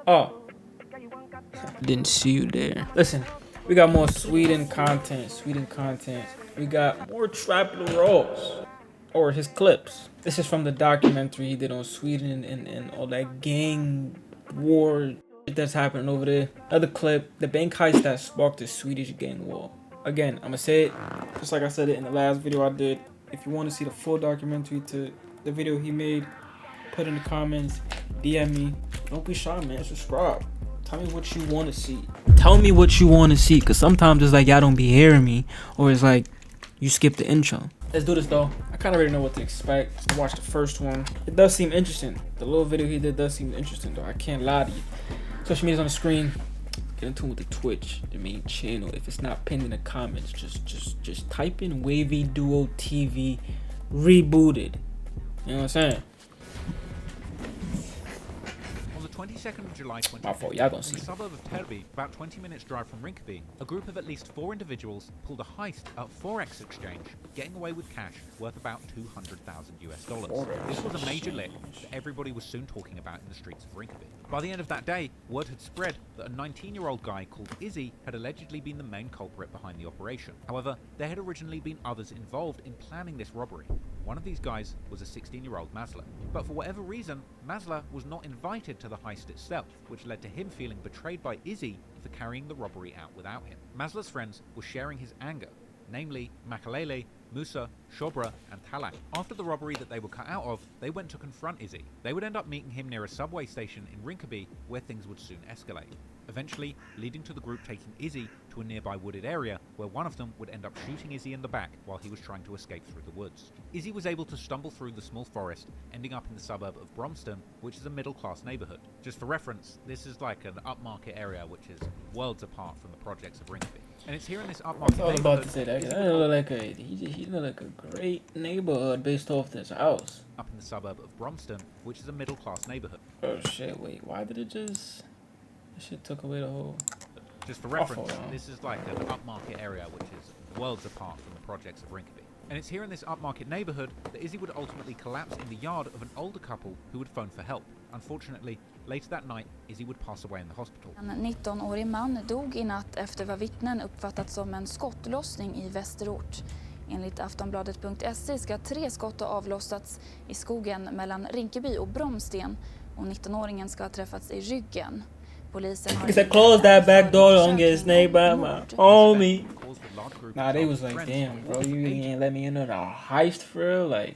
Oh, didn't see you there. Listen, we got more Sweden content. We got more Trap the Rolls. Or his clips. This is from the documentary he did on Sweden and all that gang war that's happening over there. Another clip, the bank heist that sparked the Swedish gang war. Again, I'm gonna say it, just like I said it in the last video I did. If you want to see the full documentary to the video he made, put in the comments, DM me. Don't be shy, man. Subscribe. Tell me what you want to see. Tell me what you want to see, because sometimes it's like y'all don't be hearing me, or it's like you skip the intro. Let's do this though. I kind of already know what to expect. I watched the first one. It does seem interesting. The little video he did does seem interesting though. I can't lie to you. Social media's on the screen. Get in tune with the Twitch, the main channel. If it's not pinned in the comments, just type in Wavy Duo TV rebooted. You know what I'm saying? 22nd of July 2020, My fault, y'all gonna see. in the suburb of Täby, about 20 minutes drive from Rinkeby, a group of at least 4 individuals pulled a heist at Forex exchange, getting away with cash worth about $200,000 US. This was a major lick that everybody was soon talking about in the streets of Rinkeby. By the end of that day, word had spread that a 19-year-old guy called Izzy had allegedly been the main culprit behind the operation. However, there had originally been others involved in planning this robbery. One of these guys was a 16-year-old Mazla. But for whatever reason, Mazla was not invited to the heist itself, which led to him feeling betrayed by Izzy for carrying the robbery out without him. Mazla's friends were sharing his anger, namely Makalele, Musa, Shobra, and Talang. After the robbery that they were cut out of, they went to confront Izzy. They would end up meeting him near a subway station in Rinkeby, where things would soon escalate, eventually leading to the group taking Izzy to a nearby wooded area where one of them would end up shooting Izzy in the back while he was trying to escape through the woods. Izzy was able to stumble through the small forest, ending up in the suburb of Bromston, which is a middle-class neighborhood. Just for reference, this is like an upmarket area which is worlds apart from the projects of Rinkeby. And it's here in this upmarket I was neighborhood about to say that. That look like he look like a great neighborhood based off this house. up in the suburb of Bromston, which is a middle-class neighborhood. Oh shit! Wait, why did it just? This shit took away the whole. Just for reference, this is like an upmarket area which is worlds apart from the projects of Rinkeby. And it's here in this upmarket neighborhood that Izzy would ultimately collapse in the yard of an older couple who would phone for help. Unfortunately, later that night, Izzy would pass away in the hospital. En 19-årig man dog i natt efter vad vittnen uppfattat som en skottlossning i Västerort. Enligt Aftonbladet.se ska 3 skott ha avlossats i skogen mellan Rinkeby och Bromsten och 19-åringen ska ha träffats i ryggen. Polisen har... He said, close that back door, don't get snaked by my homie. Nah, they was like, damn, bro, you ain't let me in on a heist for real? Like,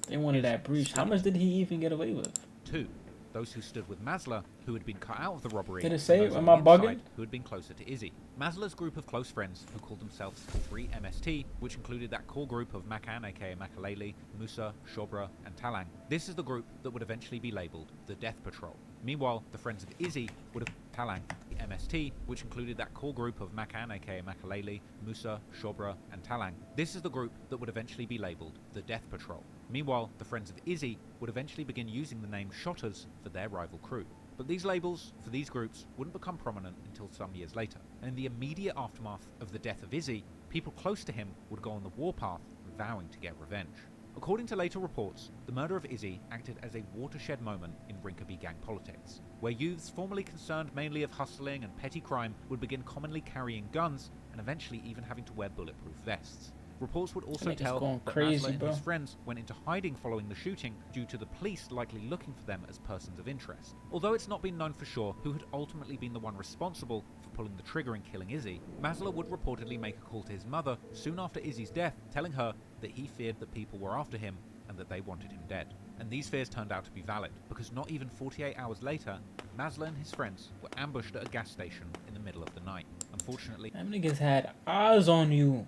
they wanted that breach. How much did he even get away with? 2. Those who stood with Mazla, who had been cut out of the robbery, Did it say? and those Am on I the bugging? inside who had been closer to Izzy. Mazla's group of close friends, who called themselves 3MST, which included that core group of Makan, aka Makalele, Musa, Shobra, and Talang. This is the group that would eventually be labelled the Death Patrol. Meanwhile, the friends of Izzy would have Talang, the MST, which included that core group of Makan, aka Makalele, Musa, Shobra, and Talang. This is the group that would eventually be labelled the Death Patrol. Meanwhile, the friends of Izzy would eventually begin using the name Shotters for their rival crew. But these labels for these groups wouldn't become prominent until some years later. And in the immediate aftermath of the death of Izzy, people close to him would go on the warpath, vowing to get revenge. According to later reports, the murder of Izzy acted as a watershed moment in Rinkeby gang politics, where youths formerly concerned mainly of hustling and petty crime would begin commonly carrying guns and eventually even having to wear bulletproof vests. Reports would also tell that Mazla and his friends went into hiding following the shooting due to the police likely looking for them as persons of interest. Although it's not been known for sure who had ultimately been the one responsible for pulling the trigger and killing Izzy, Mazla would reportedly make a call to his mother soon after Izzy's death, telling her that he feared that people were after him and that they wanted him dead. And these fears turned out to be valid, because not even 48 hours later, Mazla and his friends were ambushed at a gas station in the middle of the night. Unfortunately, them niggas had eyes on you.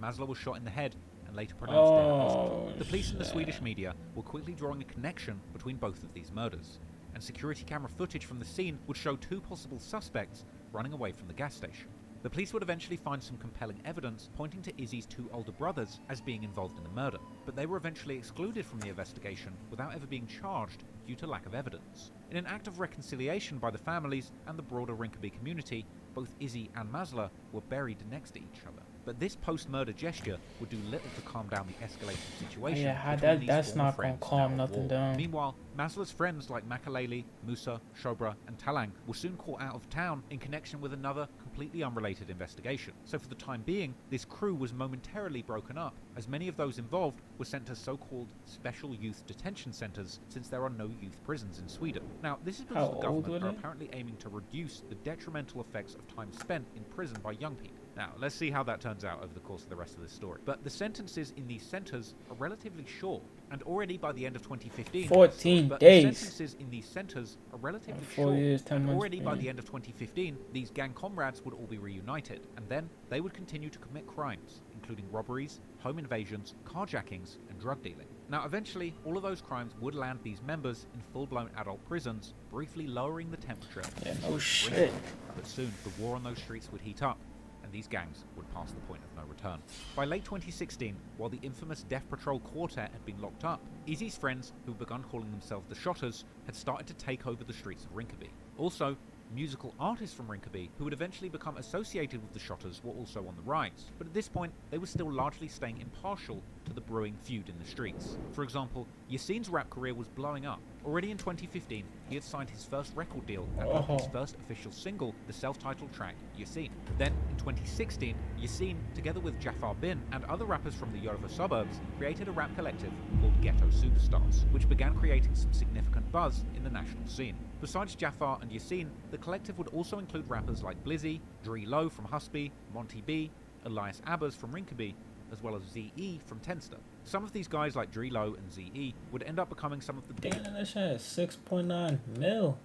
Mazla was shot in the head and later pronounced dead at hospital. The police and the Swedish media were quickly drawing a connection between both of these murders, and security camera footage from the scene would show 2 possible suspects running away from the gas station. The police would eventually find some compelling evidence pointing to Izzy's 2 older brothers as being involved in the murder, but they were eventually excluded from the investigation without ever being charged due to lack of evidence. In an act of reconciliation by the families and the broader Rinkeby community, both Izzy and Mazla were buried next to each other. but this post-murder gesture would do little to calm down the escalating situation. Yeah, between these that's former not gonna friends calm now at nothing war. down. Meanwhile, Maslow's friends like Makalele, Musa, Shobra, and Talang were soon caught out of town in connection with another completely unrelated investigation. So for the time being, this crew was momentarily broken up, as many of those involved were sent to so-called special youth detention centers, since there are no youth prisons in Sweden. Now, this is because How the old government were are they? apparently aiming to reduce the detrimental effects of time spent in prison by young people. Now, let's see how that turns out over the course of the rest of this story. But the sentences in these centers are relatively short, and already by the end of 2015, 14 but days. The sentences in these centers are relatively 4 short, years, 10 and months, already by yeah. the end of 2015, these gang comrades would all be reunited, and then they would continue to commit crimes, including robberies, home invasions, carjackings, and drug dealing. Now, eventually, all of those crimes would land these members in full-blown adult prisons, briefly lowering the temperature. Yeah, no shit. But soon, the war on those streets would heat up, and these gangs would pass the point of no return. By late 2016, while the infamous Death Patrol quartet had been locked up, Izzy's friends, who had begun calling themselves the Shotters, had started to take over the streets of Rinkeby. Also, musical artists from Rinkeby, who would eventually become associated with the Shotters, were also on the rise. But at this point, they were still largely staying impartial to the brewing feud in the streets. For example, Yasin's rap career was blowing up. Already in 2015, he had signed his first record deal and put his first official single, the self-titled track, Yasin. Then, in 2016, Yasin, together with Jafar Bin and other rappers from the Yoruba suburbs, created a rap collective called Ghetto Superstars, which began creating some significant buzz in the national scene. Besides Jafar and Yasin, the collective would also include rappers like Blizzy, Dree Low from Husby, Monty B, Elias Abbas from Rinkeby, as well as Z.E. from Tenster. Some of these guys like Dree Low and Z.E. would end up becoming some of the Damn, that shit has 6.9 mil.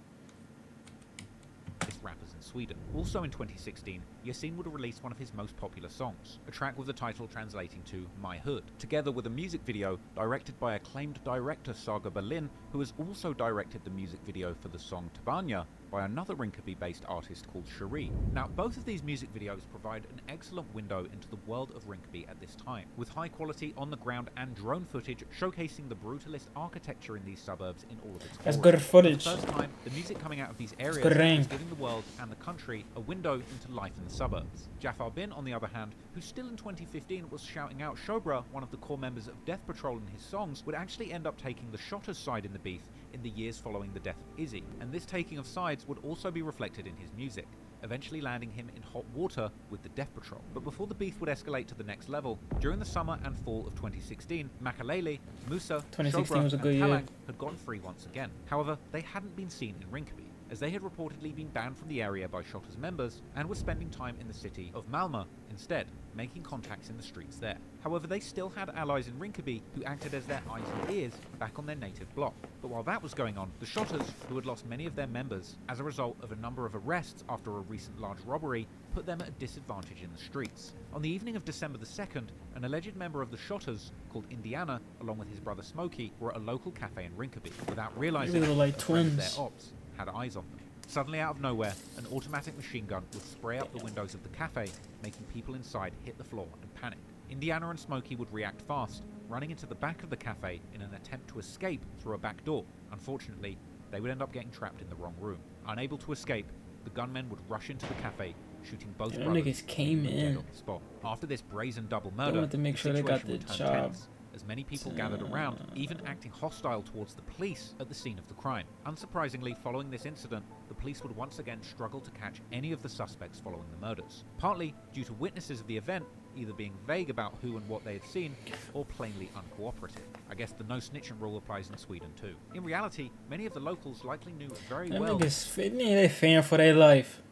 biggest rappers in Sweden. Also in 2016, Yasin would release one of his most popular songs, a track with the title translating to My Hood, together with a music video directed by acclaimed director Saga Berlin, who has also directed the music video for the song Tabanya by another Rinkeby-based artist called Cherie. Now, both of these music videos provide an excellent window into the world of Rinkeby at this time, with high-quality on-the-ground and drone footage showcasing the brutalist architecture in these suburbs in all of its That's glory. good footage. For the first time, the music coming out of these areas good rain. is giving the world and the country a window into life in the suburbs. Jafar Bin, on the other hand, who still in 2015 was shouting out Shobra, one of the core members of Death Patrol, in his songs, would actually end up taking the Shotters' side in the beef in the years following the death of Izzy, and this taking of sides would also be reflected in his music, eventually landing him in hot water with the Death Patrol. But before the beef would escalate to the next level, during the summer and fall of 2016, Makalele, Musa, 2016 Shobra, was a and good year. Talang had gotten free once again. However, they hadn't been seen in Rinkeby, as they had reportedly been banned from the area by Shotters members and were spending time in the city of Malmö instead, making contacts in the streets there. However, they still had allies in Rinkeby who acted as their eyes and ears back on their native block. But while that was going on, the Shotters, who had lost many of their members as a result of a number of arrests after a recent large robbery, put them at a disadvantage in the streets. On the evening of December the 2nd, an alleged member of the Shotters, called Indiana, along with his brother Smokey, were at a local cafe in Rinkeby, without realizing They look like that a friend of twins. their ops had eyes on them. Suddenly, out of nowhere, an automatic machine gun would spray up the windows of the cafe, making people inside hit the floor and panic. Indiana and Smokey would react fast, running into the back of the cafe in an attempt to escape through a back door. Unfortunately, they would end up getting trapped in the wrong room. Unable to escape, the gunmen would rush into the cafe, shooting both Them brothers niggas came dead in. on the spot. After this brazen double They murder, wanted to make the sure they got situation the would turn job. tense, as many people gathered around, even acting hostile towards the police at the scene of the crime. Unsurprisingly, following this incident, the police would once again struggle to catch any of the suspects following the murders, partly due to witnesses of the event either being vague about who and what they had seen, or plainly uncooperative. I guess the no snitching rule applies in Sweden too. In reality, many of the locals likely knew very Them well niggas they fan for their life.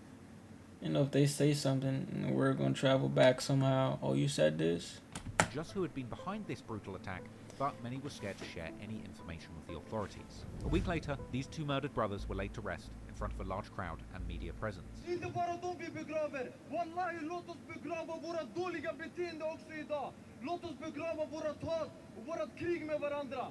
You know, if they say something, we're gonna travel back somehow. Oh, you said this? just who had been behind this brutal attack, but many were scared to share any information with the authorities. A week later, these two murdered brothers were laid to rest in front of a large crowd and media presence. Inte bara de vi begraver. Wallahi, låt oss begrava våra dåliga beteende också idag. Låt oss begrava vårat hat och vårat krig med varandra.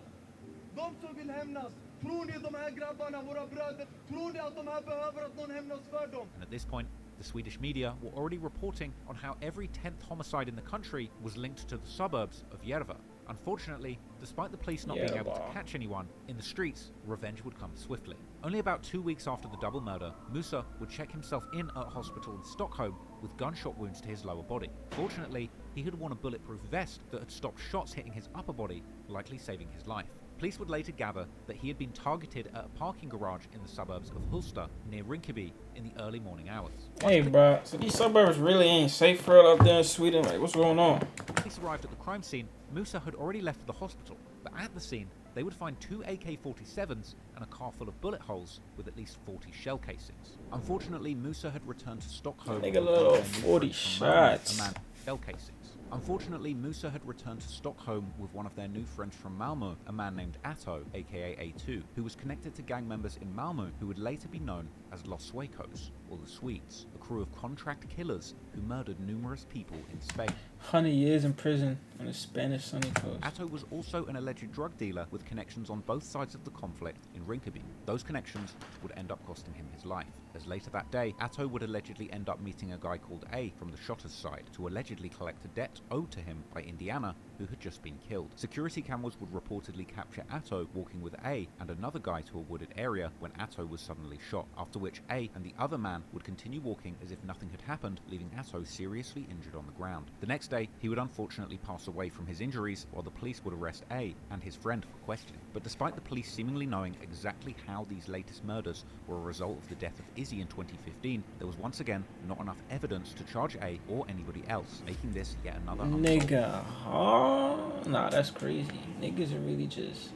De som vill hämnas, tror ni de här grabbarna, våra bröder, tror ni att de här behöver att någon hämnas för dem? And at this point, the Swedish media were already reporting on how every 10th homicide in the country was linked to the suburbs of Järva. Unfortunately, despite the police not Yeah, being able wow. to catch anyone, in the streets, revenge would come swiftly. Only about 2 weeks after the double murder, Musa would check himself in at a hospital in Stockholm with gunshot wounds to his lower body. Fortunately, he had worn a bulletproof vest that had stopped shots hitting his upper body, likely saving his life. Police would later gather that he had been targeted at a parking garage in the suburbs of Hulsta, near Rinkeby, in the early morning hours. Hey, bro. So these suburbs really ain't safe for it up there in Sweden. Like, what's going on? Police arrived at the crime scene. Musa had already left for the hospital, but at the scene, they would find 2 AK-47s and a car full of bullet holes with at least 40 shell casings. Unfortunately, Musa had returned to Stockholm Nigga, with little one of their new 40 friends from Malmö, shots. a man with shell casings. Unfortunately, Musa had returned to Stockholm with one of their new friends from Malmö, a man named Atto, aka A2, who was connected to gang members in Malmö who would later be known as Los Suecos, or the Swedes, a crew of contract killers who murdered numerous people in Spain. 100 years in prison on the Spanish sunny coast. Atto was also an alleged drug dealer with connections on both sides of the conflict in Rinkeby. Those connections would end up costing him his life, as later that day, Atto would allegedly end up meeting a guy called A from the shotter's side to allegedly collect a debt owed to him by Indiana, who had just been killed. Security cameras would reportedly capture Atto walking with A and another guy to a wooded area when Atto was suddenly shot, after which A and the other man would continue walking as if nothing had happened, leaving Atto seriously injured on the ground. The next day, he would unfortunately pass away from his injuries, while the police would arrest A and his friend for questioning. But despite the police seemingly knowing exactly how these latest murders were a result of the death of Izzy in 2015, there was once again not enough evidence to charge A or anybody else, making this yet another unsolved. Nigga, huh? Nah, that's crazy. Niggas are really just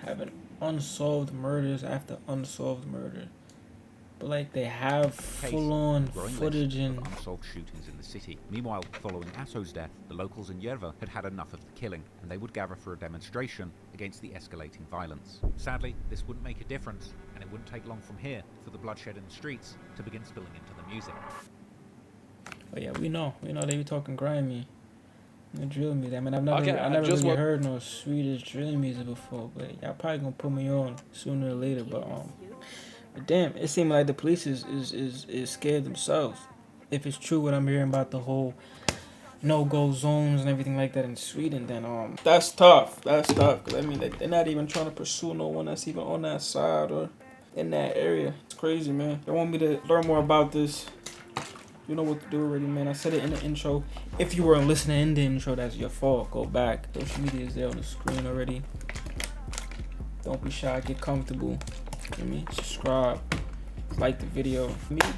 having unsolved murders after unsolved murder. But like they have full-on growing footage list and of unsolved shootings in the city. Meanwhile, following Atto's death, the locals in Järva had had enough of the killing, and they would gather for a demonstration against the escalating violence. Sadly, this wouldn't make a difference, and it wouldn't take long from here for the bloodshed in the streets to begin spilling into the music. oh yeah, we know they be talking grimy. The drill music. I mean, I've never, Okay, I never just really what- heard no Swedish drill music before, but y'all probably gonna put me on sooner or later. But damn, it seems like the police is scared themselves. If it's true what I'm hearing about the whole no-go zones and everything like that in Sweden, then that's tough. That's tough. Cause I mean, they're not even trying to pursue no one that's even on that side or in that area. It's crazy, man. They want me to learn more about this. You know what to do already, man. I said it in the intro. If you weren't listening in the intro, that's your fault. Go back. Social media is there on the screen already. Don't be shy. Get comfortable. You know me? Subscribe. Like the video.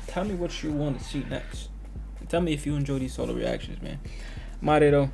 Tell me what you want to see next. Tell me if you enjoy these solo reactions, man. I'm out of here, though.